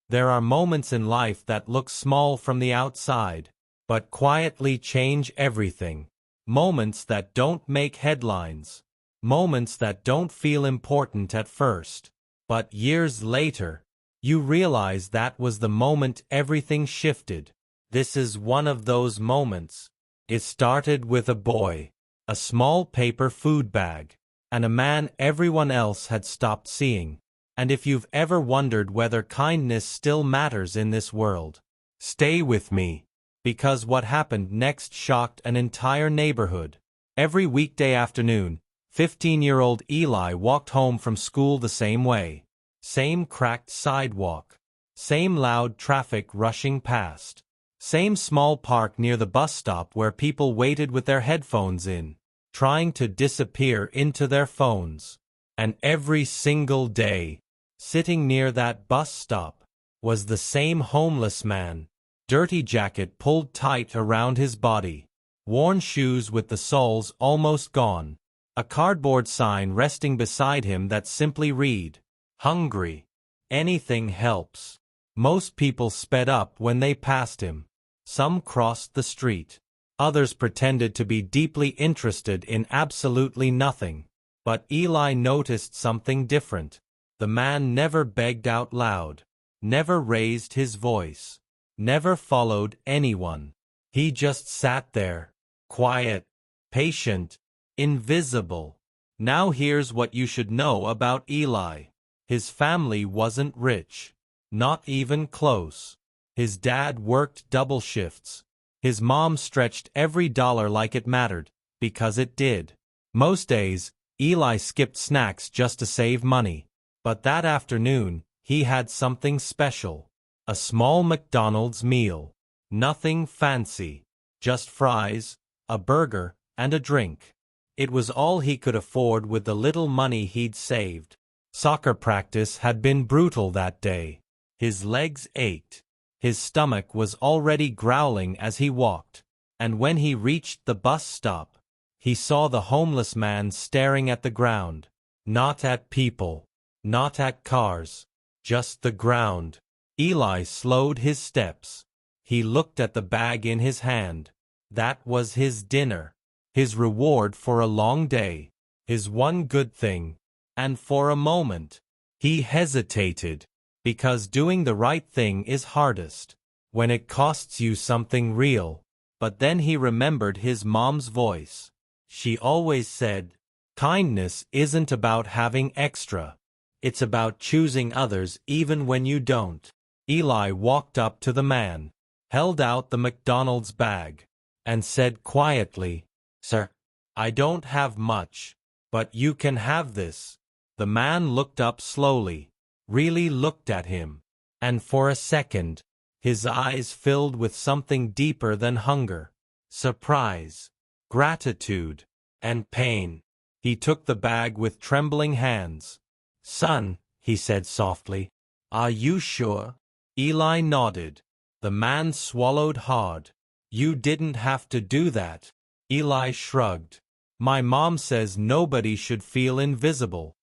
There are moments in life that look small from the outside, but quietly change everything. Moments that don't make headlines. Moments that don't feel important at first. But years later, you realize that was the moment everything shifted. This is one of those moments. It started with a boy, a small paper food bag, and a man everyone else had stopped seeing. And if you've ever wondered whether kindness still matters in this world, stay with me, because what happened next shocked an entire neighborhood. Every weekday afternoon, 15-year-old Eli walked home from school the same way. Same cracked sidewalk. Same loud traffic rushing past. Same small park near the bus stop where people waited with their headphones in, trying to disappear into their phones. And every single day, sitting near that bus stop, was the same homeless man. Dirty jacket pulled tight around his body. Worn shoes with the soles almost gone. A cardboard sign resting beside him that simply read, "Hungry. Anything helps." Most people sped up when they passed him. Some crossed the street. Others pretended to be deeply interested in absolutely nothing. But Eli noticed something different. The man never begged out loud, never raised his voice, never followed anyone. He just sat there, quiet, patient, invisible. Now here's what you should know about Eli. His family wasn't rich, not even close. His dad worked double shifts. His mom stretched every dollar like it mattered, because it did. Most days, Eli skipped snacks just to save money. But that afternoon, he had something special. A small McDonald's meal. Nothing fancy. Just fries, a burger, and a drink. It was all he could afford with the little money he'd saved. Soccer practice had been brutal that day. His legs ached. His stomach was already growling as he walked. And when he reached the bus stop, he saw the homeless man staring at the ground. Not at people. Not at cars, just the ground. Eli slowed his steps. He looked at the bag in his hand. That was his dinner, his reward for a long day, his one good thing. And for a moment, he hesitated, because doing the right thing is hardest, when it costs you something real. But then he remembered his mom's voice. She always said, "Kindness isn't about having extra. It's about choosing others even when you don't." Eli walked up to the man, held out the McDonald's bag, and said quietly, "Sir, I don't have much, but you can have this." The man looked up slowly, really looked at him, and for a second, his eyes filled with something deeper than hunger, surprise, gratitude, and pain. He took the bag with trembling hands. "Son," he said softly, "are you sure?" Eli nodded. The man swallowed hard. "You didn't have to do that." Eli shrugged. "My mom says nobody should feel invisible."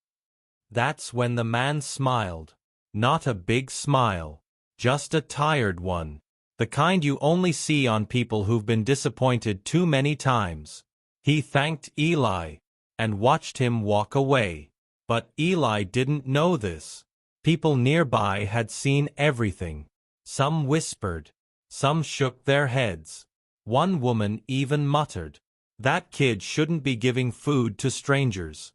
That's when the man smiled. Not a big smile, just a tired one. The kind you only see on people who've been disappointed too many times. He thanked Eli and watched him walk away. But Eli didn't know this. People nearby had seen everything. Some whispered. Some shook their heads. One woman even muttered, "That kid shouldn't be giving food to strangers."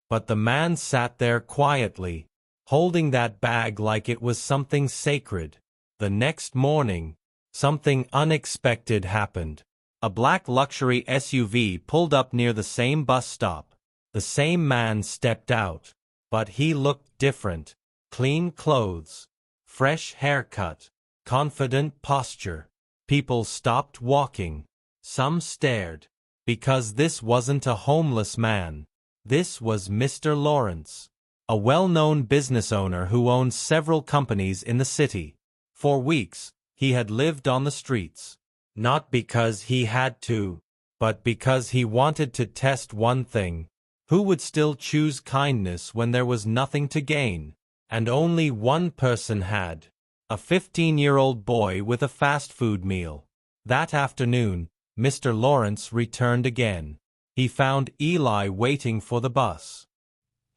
But the man sat there quietly, holding that bag like it was something sacred. The next morning, something unexpected happened. A black luxury SUV pulled up near the same bus stop. The same man stepped out, but he looked different. Clean clothes, fresh haircut, confident posture. People stopped walking. Some stared, because this wasn't a homeless man. This was Mr. Lawrence, a well-known business owner who owns several companies in the city. For weeks, he had lived on the streets, not because he had to, but because he wanted to test one thing. Who would still choose kindness when there was nothing to gain? And only one person had. A 15-year-old boy with a fast food meal. That afternoon, Mr. Lawrence returned again. He found Eli waiting for the bus.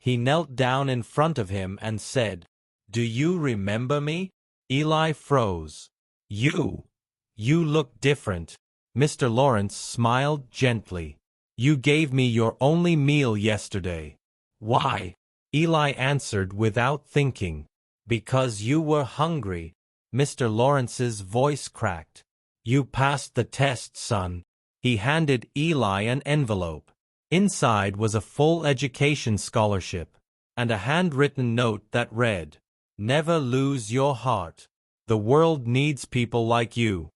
He knelt down in front of him and said, "Do you remember me?" Eli froze. You look different." Mr. Lawrence smiled gently. "You gave me your only meal yesterday." "Why?" Eli answered without thinking. "Because you were hungry." Mr. Lawrence's voice cracked. "You passed the test, son." He handed Eli an envelope. Inside was a full education scholarship, and a handwritten note that read, "Never lose your heart. The world needs people like you."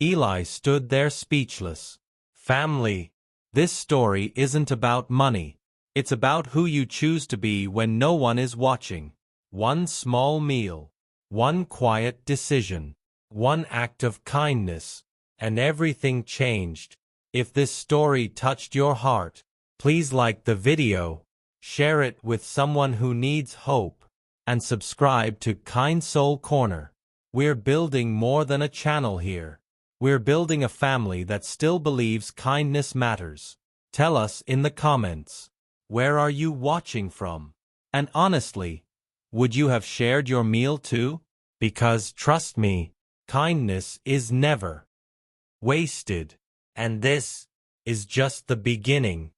Eli stood there speechless. Family. This story isn't about money. It's about who you choose to be when no one is watching. One small meal, one quiet decision, one act of kindness, and everything changed. If this story touched your heart, please like the video, share it with someone who needs hope, and subscribe to KindSoul Corner. We're building more than a channel here. We're building a family that still believes kindness matters. Tell us in the comments, where are you watching from? And honestly, would you have shared your meal too? Because trust me, kindness is never wasted. And this is just the beginning.